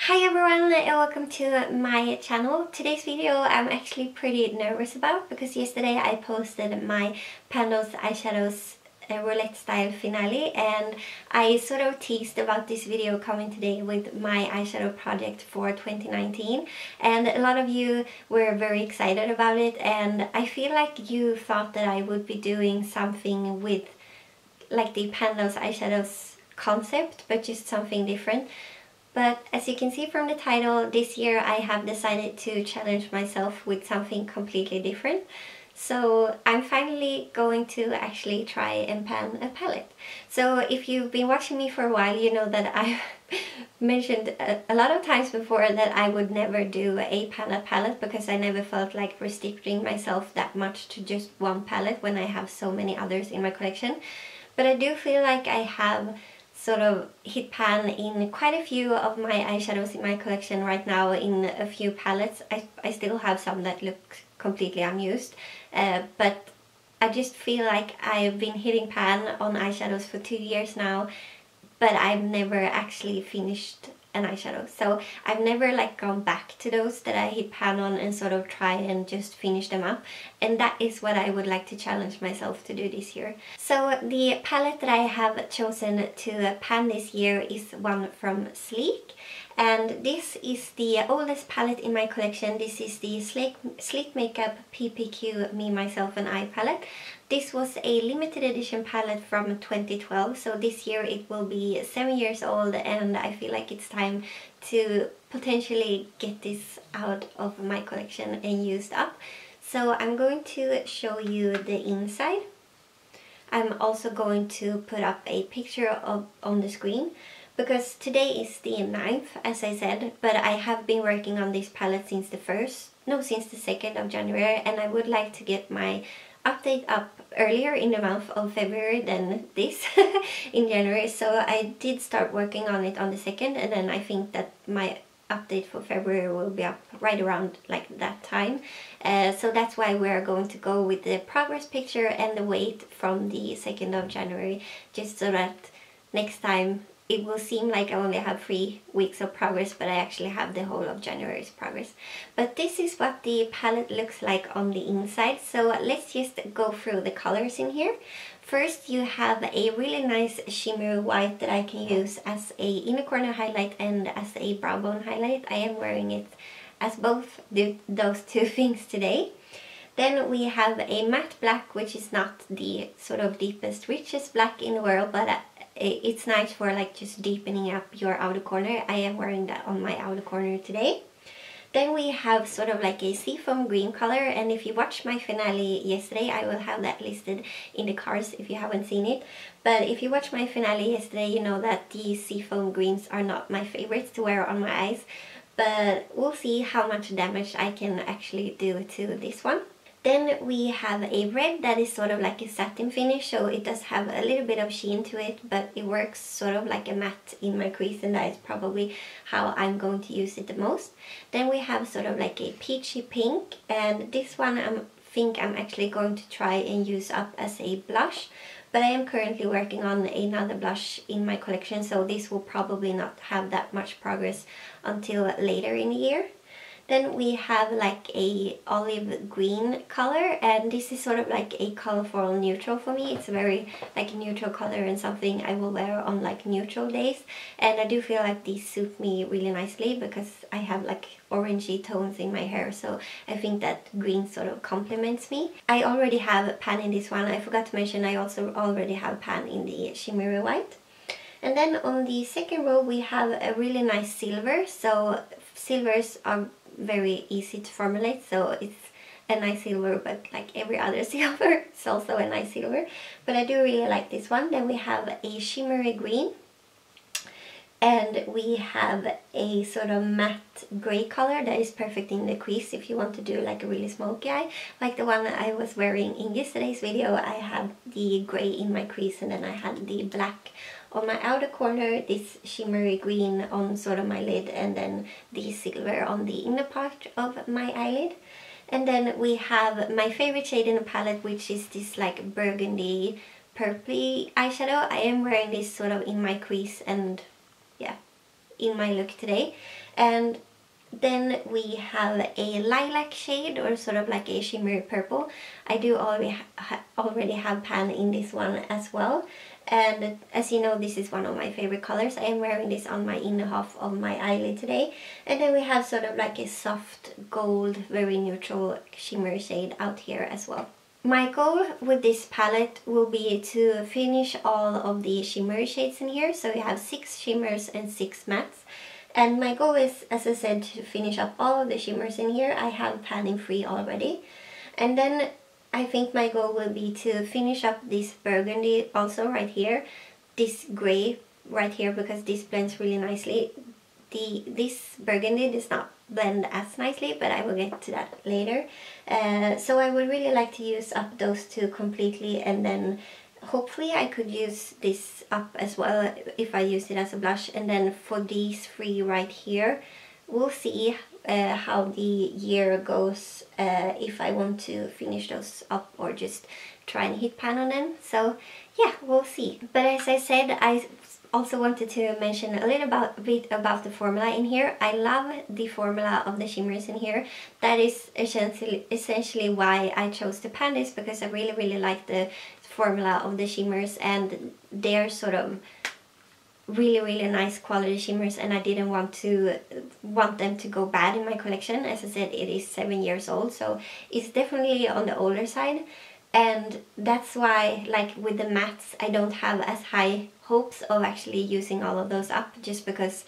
Hi everyone and welcome to my channel. Today's video I'm actually pretty nervous about because yesterday I posted my Pandos eyeshadows roulette style finale, and I sort of teased about this video coming today with my eyeshadow project for 2019, and a lot of you were very excited about it, and I feel like you thought that I would be doing something with like the Pandos eyeshadows concept but just something different. But as you can see from the title, this year I have decided to challenge myself with something completely different. So I'm finally going to actually try and pan a palette. So if you've been watching me for a while, you know that I've mentioned a lot of times before that I would never do a pan a palette because I never felt like restricting myself that much to just one palette when I have so many others in my collection. But I do feel like I have sort of hit pan in quite a few of my eyeshadows in my collection right now in a few palettes. I still have some that look completely unused, but I just feel like I've been hitting pan on eyeshadows for 2 years now, but I've never actually finished an eyeshadow. So I've never like gone back to those that I hit pan on and sort of try and just finish them up, and that is what I would like to challenge myself to do this year. So the palette that I have chosen to pan this year is one from Sleek, and this is the oldest palette in my collection. This is the Sleek Makeup PPQ Me, Myself and I palette. This was a limited edition palette from 2012, so this year it will be 7 years old, and I feel like it's time to potentially get this out of my collection and used up. So I'm going to show you the inside. I'm also going to put up a picture on the screen, because today is the 9th, as I said, but I have been working on this palette since the 2nd of January, and I would like to get my update up earlier in the month of February than this in January. So I did start working on it on the 2nd, and then I think that my update for February will be up right around like that time. So that's why we're going to go with the progress picture and the weight from the 2nd of January, just so that next time it will seem like I only have 3 weeks of progress, but I actually have the whole of January's progress. But this is what the palette looks like on the inside, so let's just go through the colors in here. First, you have a really nice shimmery white that I can use as a inner corner highlight and as a brow bone highlight. I am wearing it as both those two things today. Then we have a matte black, which is not the sort of deepest, richest black in the world, but it's nice for like just deepening up your outer corner. I am wearing that on my outer corner today. Then we have sort of like a seafoam green color, and if you watched my finale yesterday, I will have that listed in the cards if you haven't seen it. But if you watched my finale yesterday, you know that these seafoam greens are not my favorites to wear on my eyes, but we'll see how much damage I can actually do to this one. Then we have a red that is sort of like a satin finish, so it does have a little bit of sheen to it, but it works sort of like a matte in my crease, and that is probably how I'm going to use it the most. Then we have sort of like a peachy pink, and this one I think I'm actually going to try and use up as a blush, but I am currently working on another blush in my collection, so this will probably not have that much progress until later in the year. Then we have like a olive green color, and this is sort of like a colorful neutral for me. It's a very like a neutral color and something I will wear on like neutral days, and I do feel like these suit me really nicely because I have like orangey tones in my hair, so I think that green sort of complements me. I already have pan in this one. I forgot to mention I also already have pan in the shimmery white. And then on the second row we have a really nice silver. So silvers are very easy to formulate, so it's a nice silver, but like every other silver, it's also a nice silver. But I do really like this one. Then we have a shimmery green, and we have a sort of matte grey color that is perfect in the crease if you want to do like a really smoky eye, like the one I was wearing in yesterday's video. I had the grey in my crease, and then I had the black on my outer corner, this shimmery green on sort of my lid, and then the silver on the inner part of my eyelid. And then we have my favorite shade in the palette, which is this like burgundy purpley eyeshadow. I am wearing this sort of in my crease and yeah, in my look today. And then we have a lilac shade, or sort of like a shimmery purple. I do already have pan in this one as well. And as you know, this is one of my favorite colors. I am wearing this on my inner half of my eyelid today. And then we have sort of like a soft gold, very neutral shimmer shade out here as well. My goal with this palette will be to finish all of the shimmery shades in here. So we have 6 shimmers and 6 mattes. And my goal is, as I said, to finish up all of the shimmers in here. I have panning free already. And then I think my goal will be to finish up this burgundy also right here. This grey right here, because this blends really nicely. This burgundy does not blend as nicely, but I will get to that later. So I would really like to use up those two completely, and then hopefully I could use this up as well if I use it as a blush. And then for these 3 right here, we'll see how the year goes, if I want to finish those up or just try and hit pan on them. So yeah, we'll see. But as I said, I also wanted to mention a little bit about the formula in here. I love the formula of the shimmers in here. That is essentially why I chose to pan this, because I really like the formula of the shimmers, and they're sort of really nice quality shimmers, and I didn't want them to go bad in my collection. As I said, it is 7 years old, so it's definitely on the older side. And that's why, like with the mattes, I don't have as high hopes of actually using all of those up, just because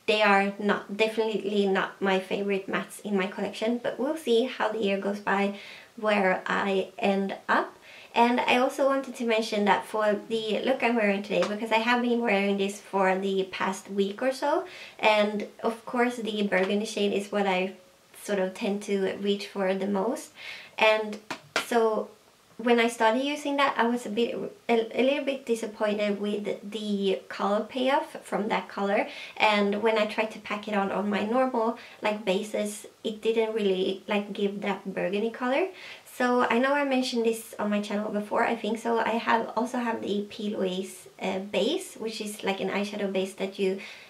they are definitely not my favorite mattes in my collection. But we'll see how the year goes by, where I end up. And I also wanted to mention that for the look I'm wearing today, because I have been wearing this for the past week or so, and of course the burgundy shade is what I sort of tend to reach for the most. And so when I started using that, I was a little bit disappointed with the color payoff from that color. And when I tried to pack it on my normal like bases, it didn't really like give that burgundy color. So I know I mentioned this on my channel before, I think so. I also have the P. Louise base, which is like an eyeshadow base that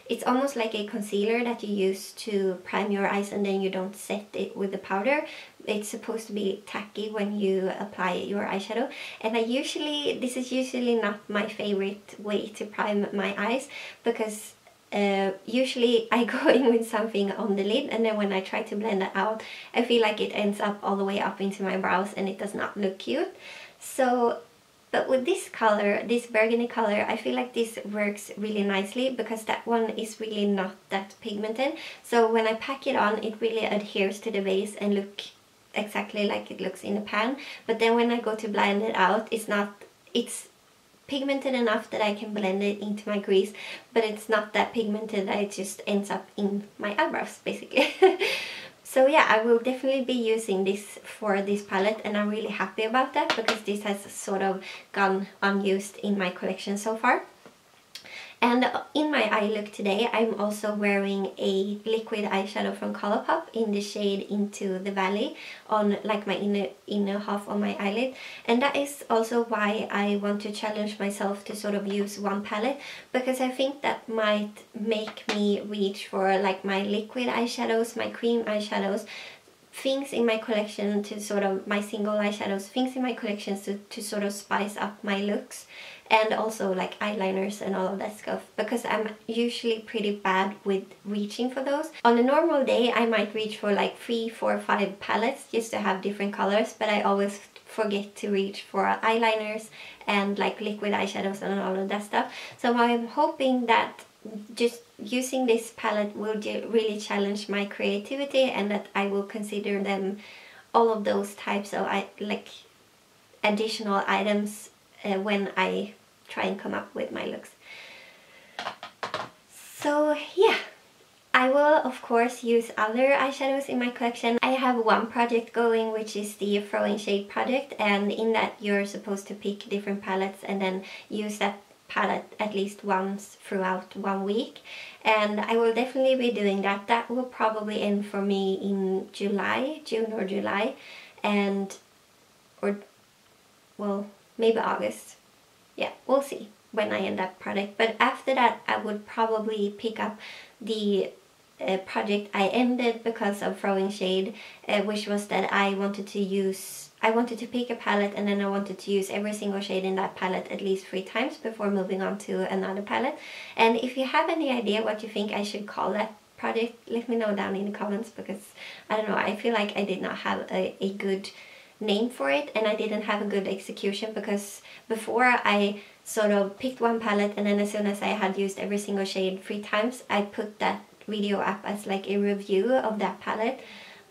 it's almost like a concealer that you use to prime your eyes, and then you don't set it with the powder. It's supposed to be tacky when you apply your eyeshadow. And this is usually not my favorite way to prime my eyes, because usually I go in with something on the lid, and then when I try to blend it out, I feel like it ends up all the way up into my brows and it does not look cute. So, but with this color, this burgundy color, I feel like this works really nicely, because that one is really not that pigmented. So when I pack it on, it really adheres to the base and look exactly like it looks in the pan. But then when I go to blend it out, it's pigmented enough that I can blend it into my crease, but it's not that pigmented that it just ends up in my eyebrows basically. So yeah, I will definitely be using this for this palette, and I'm really happy about that, because this has sort of gone unused in my collection so far. And in my eye look today, I'm also wearing a liquid eyeshadow from Colourpop in the shade Into the Valley on like my inner half of my eyelid. And that is also why I want to challenge myself to sort of use one palette, because I think that might make me reach for like my liquid eyeshadows, my cream eyeshadows, things in my collection to sort of, my single eyeshadows, things in my collection to sort of spice up my looks. And also like eyeliners and all of that stuff, because I'm usually pretty bad with reaching for those. On a normal day I might reach for like 3, 4, 5 palettes just to have different colors, but I always forget to reach for eyeliners and like liquid eyeshadows and all of that stuff. So I'm hoping that just using this palette will really challenge my creativity, and that I will consider them, all of those types of like additional items when I try and come up with my looks. So yeah, I will of course use other eyeshadows in my collection. I have one project going, which is the Throw in Shade project, and in that you're supposed to pick different palettes and then use that palette at least once throughout 1 week. And I will definitely be doing that. That will probably end for me in June or July, well, maybe August. Yeah, we'll see when I end that project. But after that, I would probably pick up the project I ended because of throwing shade, which was that I wanted to pick a palette, and then I wanted to use every single shade in that palette at least 3 times before moving on to another palette. And if you have any idea what you think I should call that project, let me know down in the comments, because I don't know, I feel like I did not have a good name for it, and I didn't have a good execution, because before I sort of picked one palette, and then as soon as I had used every single shade 3 times, I put that video up as like a review of that palette.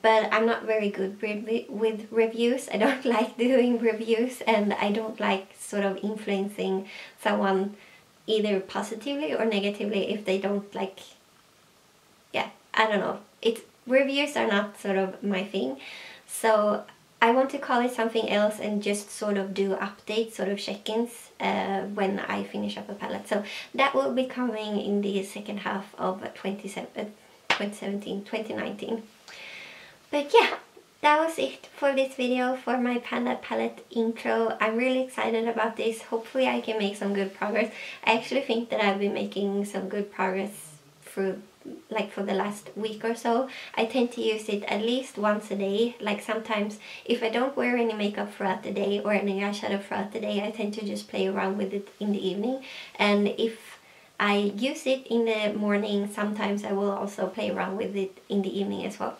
But I'm not very good with reviews. I don't like doing reviews, and I don't like sort of influencing someone either positively or negatively if they don't like, yeah, I don't know. Reviews are not sort of my thing. So I want to call it something else and just sort of do updates, sort of check-ins when I finish up a palette. So that will be coming in the second half of 2019. But yeah, that was it for this video, for my Panda palette intro. I'm really excited about this. Hopefully I can make some good progress. I actually think that I've been making some good progress through, like, for the last week or so. I tend to use it at least once a day. Like, sometimes if I don't wear any makeup throughout the day or any eyeshadow throughout the day, I tend to just play around with it in the evening. And if I use it in the morning, sometimes I will also play around with it in the evening as well.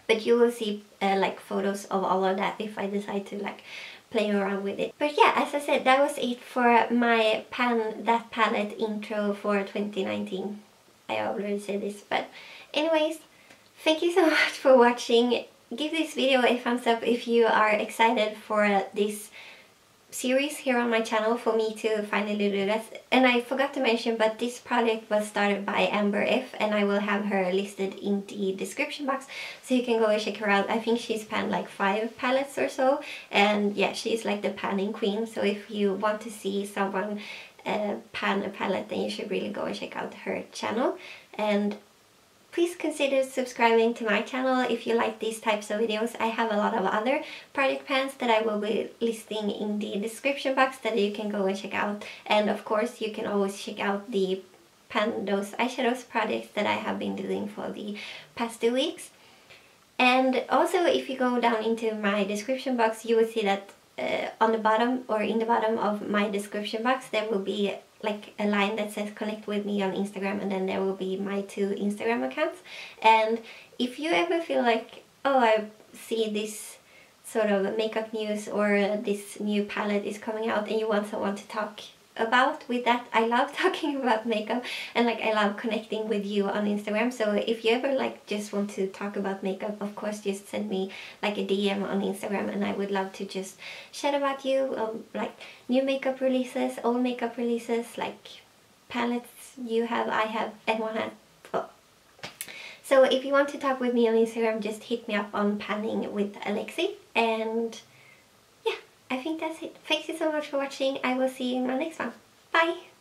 But you will see like photos of all of that if I decide to like play around with it. But yeah, as I said, that was it for my that palette intro for 2019. I already said this, but anyways, thank you so much for watching. Give this video a thumbs up if you are excited for this series here on my channel, for me to finally do this. And I forgot to mention, but this project was started by Amber F, and I will have her listed in the description box, so you can go and check her out. I think she's panned like 5 palettes or so, and yeah, she's like the panning queen. So if you want to see someone pan a palette, then you should really go and check out her channel. And please consider subscribing to my channel if you like these types of videos. I have a lot of other project pans that I will be listing in the description box that you can go and check out. And of course you can always check out the those eyeshadows projects that I have been doing for the past 2 weeks. And also, if you go down into my description box, you will see that on the bottom, or in the bottom of my description box, there will be like a line that says connect with me on Instagram, and then there will be my 2 Instagram accounts. And if you ever feel like, oh, I see this sort of makeup news or this new palette is coming out and you want someone to talk about with that, I love talking about makeup, and like I love connecting with you on Instagram. So if you ever like just want to talk about makeup, of course just send me like a DM on Instagram, and I would love to just chat about you, like new makeup releases, old makeup releases, like palettes you have, I have, and one has. So if you want to talk with me on Instagram, just hit me up on Panningwithalexy. And I think that's it. Thank you so much for watching. I will see you in my next one. Bye!